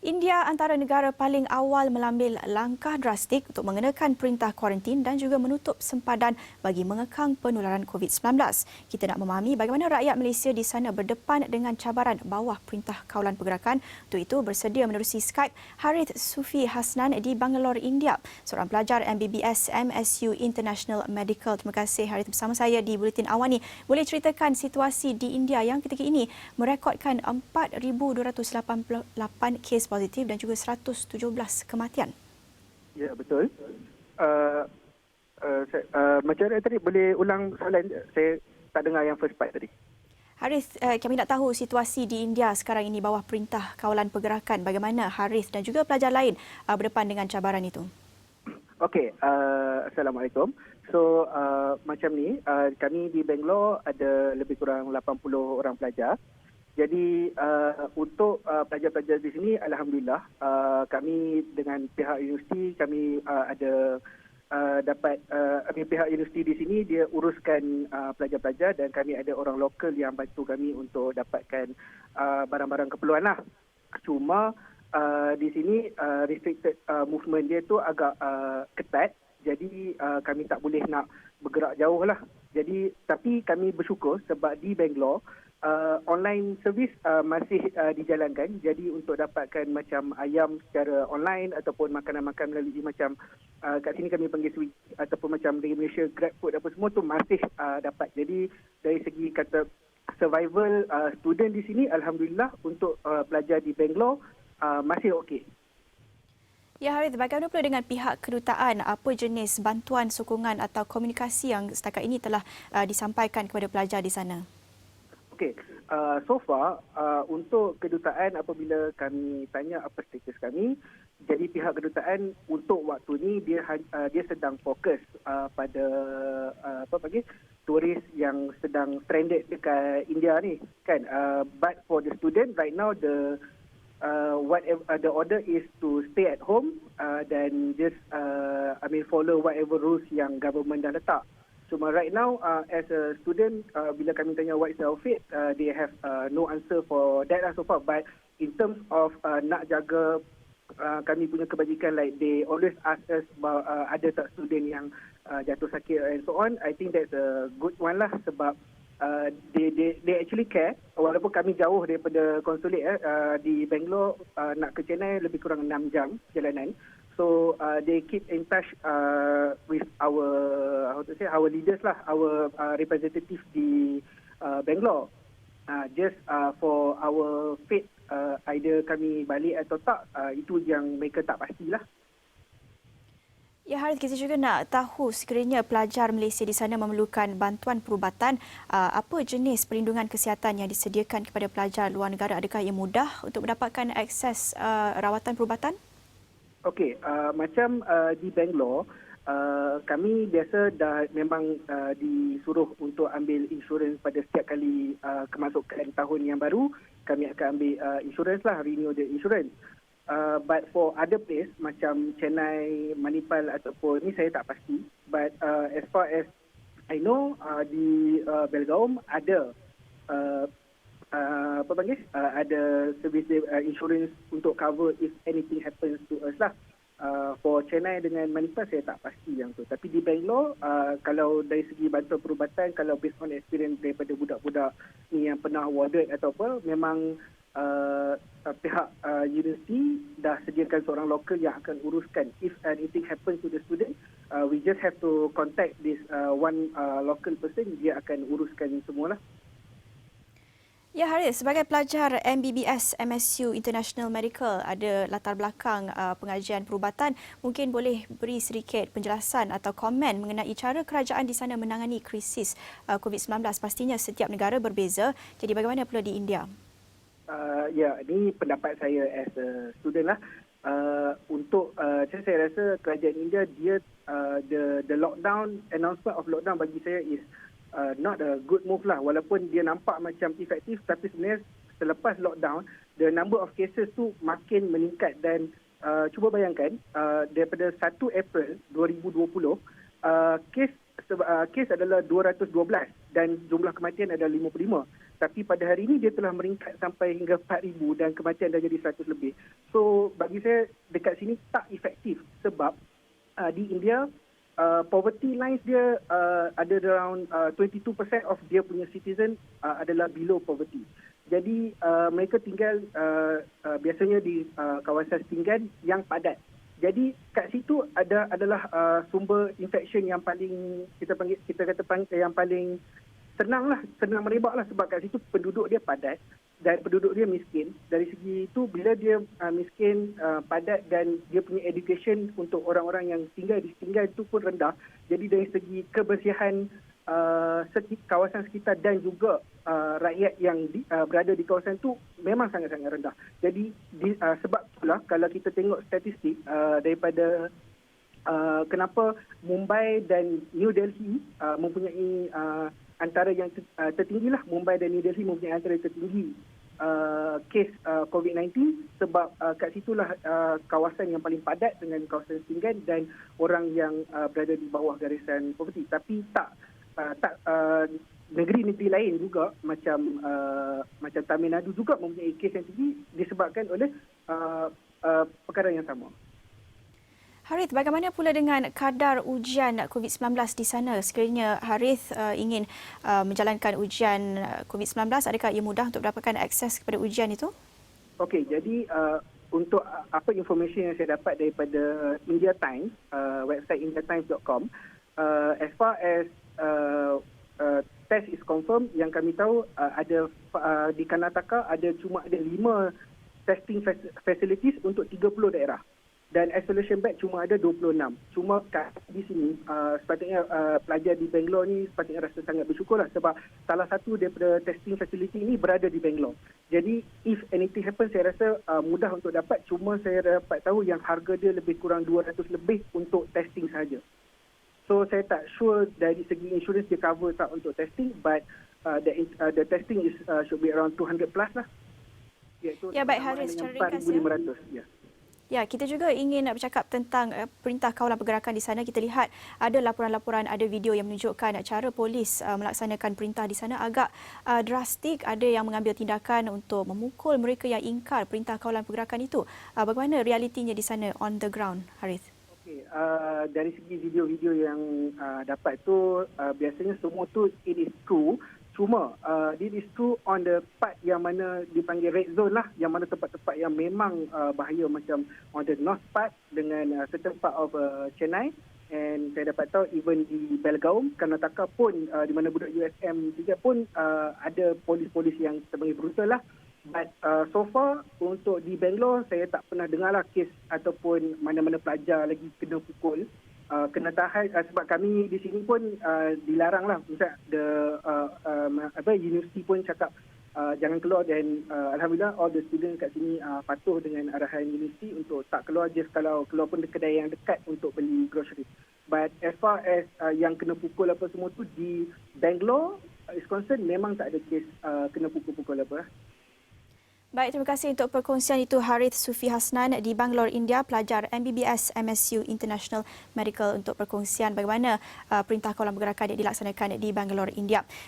India antara negara paling awal mengambil langkah drastik untuk mengenakan perintah kuarantin dan juga menutup sempadan bagi mengekang penularan COVID-19. Kita nak memahami bagaimana rakyat Malaysia di sana berdepan dengan cabaran bawah perintah kawalan pergerakan. Untuk itu bersedia menerusi Skype Harith Sufi Hasnan di Bangalore, India, seorang pelajar MBBS MSU International Medical. Terima kasih Harith bersama saya di Buletin Awani. Boleh ceritakan situasi di India yang ketika ini merekodkan 4,288 kes positif dan juga 117 kematian. Ya, betul. Macam mana tadi? Boleh ulang soalan? Saya tak dengar yang first part tadi. Harith, kami nak tahu situasi di India sekarang ini bawah perintah kawalan pergerakan. Bagaimana Harith dan juga pelajar lain berdepan dengan cabaran itu? Okey, Assalamualaikum. So, macam ni, kami di Bangalore ada lebih kurang 80 orang pelajar. Jadi untuk pelajar-pelajar di sini, alhamdulillah, kami dengan pihak universiti kami ada pihak universiti di sini dia uruskan pelajar-pelajar dan kami ada orang lokal yang bantu kami untuk dapatkan barang-barang keperluan lah. Cuma di sini restricted movement dia tu agak ketat, jadi kami tak boleh nak bergerak jauh lah. Jadi tapi kami bersyukur sebab di Bangalore online service masih dijalankan. Jadi untuk dapatkan macam ayam secara online ataupun makanan-makanan melalui macam kat sini kami panggil Swiggy ataupun macam di Malaysia GrabFood apa semua tu masih dapat. Jadi dari segi kata survival student di sini, alhamdulillah untuk pelajar di Bangalore masih okey. Ya Harith, bagaimana pula dengan pihak kedutaan? Apa jenis bantuan, sokongan atau komunikasi yang setakat ini telah disampaikan kepada pelajar di sana? Okey, so far untuk kedutaan apabila kami tanya apa status kami, jadi pihak kedutaan untuk waktu ni dia sedang fokus pada turis yang sedang stranded dekat India ni kan. But for the student right now the order is to stay at home dan just follow whatever rules yang government dah letak. Cuma right now, as a student, bila kami tanya what is our fate, they have no answer for that so far. But in terms of nak jaga kami punya kebajikan, like they always ask us about ada tak student yang jatuh sakit and so on. I think that's a good one lah sebab they actually care. Walaupun kami jauh daripada konsulat di Bangalore, nak ke Chennai lebih kurang 6 jam perjalanan. So they keep in touch with our leaders lah, our representative di Bangalore. Just for our fate, either kami balik atau tak, itu yang mereka tak pastilah. Ya Harith, kita juga nak tahu sekiranya pelajar Malaysia di sana memerlukan bantuan perubatan, apa jenis perlindungan kesihatan yang disediakan kepada pelajar luar negara? Adakah ia mudah untuk mendapatkan akses rawatan perubatan? Okey, macam di Bangalore, kami biasa dah memang disuruh untuk ambil insurans pada setiap kali kemasukan tahun yang baru. Kami akan ambil insurans lah, renew the insurance. But for other place macam Chennai, Manipal ataupun ni saya tak pasti. But as far as I know, di Belgaum ada ada servis insurance untuk cover if anything happens to us lah. For Chennai dengan Manipal saya tak pasti yang tu. Tapi di Bangalore, kalau dari segi bantuan perubatan, kalau based on experience daripada budak-budak ni yang pernah warded atau apa, memang pihak universiti dah sediakan seorang lokal yang akan uruskan. If anything happens to the student, we just have to contact this one local person, dia akan uruskan semualah. Ya Harith, sebagai pelajar MBBS MSU International Medical, ada latar belakang pengajian perubatan, mungkin boleh beri sedikit penjelasan atau komen mengenai cara kerajaan di sana menangani krisis COVID-19. Pastinya setiap negara berbeza, jadi bagaimana pula di India? Ya, ini pendapat saya as a student lah. Untuk saya rasa kerajaan India dia the lockdown, announcement of lockdown bagi saya is not a good move lah. Walaupun dia nampak macam efektif, tapi sebenarnya selepas lockdown, the number of cases tu makin meningkat dan cuba bayangkan daripada 1 April 2020 kes adalah 212 dan jumlah kematian adalah 55. Tapi pada hari ini dia telah meningkat sampai hingga 4,000 dan kematian dah jadi 100 lebih. So bagi saya dekat sini tak efektif sebab di India poverty lines dia ada around 22% of dia punya citizen adalah below poverty. Jadi mereka tinggal biasanya di kawasan setinggan yang padat. Jadi kat situ adalah sumber infection yang paling yang paling senang merebak lah sebab kat situ penduduk dia padat dan penduduk dia miskin. Dari segi itu bila dia miskin, padat dan dia punya education untuk orang-orang yang tinggal di setinggan itu pun rendah. Jadi dari segi kebersihan kawasan sekitar dan juga rakyat yang berada di kawasan itu memang sangat-sangat rendah. Jadi sebab itulah kalau kita tengok statistik daripada kenapa Mumbai dan New Delhi mempunyai antara yang tertinggi lah. Mumbai dan New Delhi mempunyai antara yang tertinggi kes COVID-19 sebab kat situlah kawasan yang paling padat dengan kawasan setinggan dan orang yang berada di bawah garisan poverty. Tapi tak negeri-negeri lain juga macam Tamil Nadu juga mempunyai kes yang tinggi disebabkan oleh perkara yang sama. Harith, bagaimana pula dengan kadar ujian COVID-19 di sana? Sekiranya Harith ingin menjalankan ujian COVID-19, adakah ia mudah untuk mendapatkan akses kepada ujian itu? Okey, jadi untuk apa informasi yang saya dapat daripada India Times, website indiatimes.com, as far as test is confirmed, yang kami tahu ada di Karnataka cuma ada 5 testing facilities untuk 30 daerah. Dan isolation bed cuma ada 26. Cuma di sini sepatutnya pelajar di Bangalore ni sepatutnya rasa sangat bersyukurlah sebab salah satu daripada testing facility ini berada di Bangalore. Jadi if anything happen saya rasa mudah untuk dapat, cuma saya dapat tahu yang harga dia lebih kurang 200 lebih untuk testing saja. So saya tak sure dari segi insurance dia cover tak untuk testing, but the testing is should be around 200 plus lah. Ya, baik Haris, secara ringkas ya. Ya, kita juga ingin nak bercakap tentang Perintah Kawalan Pergerakan di sana. Kita lihat ada laporan-laporan, ada video yang menunjukkan cara polis melaksanakan perintah di sana agak drastik. Ada yang mengambil tindakan untuk memukul mereka yang ingkar Perintah Kawalan Pergerakan itu. Bagaimana realitinya di sana on the ground, Harith? Okay, dari segi video-video yang dapat tu biasanya semua tu it is true. Cuma it is true on the part yang mana dipanggil red zone lah, yang mana tempat-tempat yang memang bahaya macam on the north part dengan certain part of Chennai, and saya dapat tahu even di Belgaum, Karnataka pun di mana budak USM juga pun ada polis-polis yang terpanggil brutal lah. But so far untuk di Bangalore saya tak pernah dengar lah kes ataupun mana-mana pelajar lagi kena pukul. Kena tahan sebab kami di sini pun dilarang lah. Misal universiti pun cakap jangan keluar dan alhamdulillah all the students kat sini patuh dengan arahan universiti untuk tak keluar, just kalau keluar pun kedai yang dekat untuk beli grocery. But as far as yang kena pukul apa semua tu di Bangalore is concerned, memang tak ada kes kena pukul-pukul apa. Baik, terima kasih untuk perkongsian itu Harith Sufi Hasnan di Bangalore, India, pelajar MBBS MSU International Medical, untuk perkongsian bagaimana Perintah Kawalan Pergerakan dilaksanakan di Bangalore, India.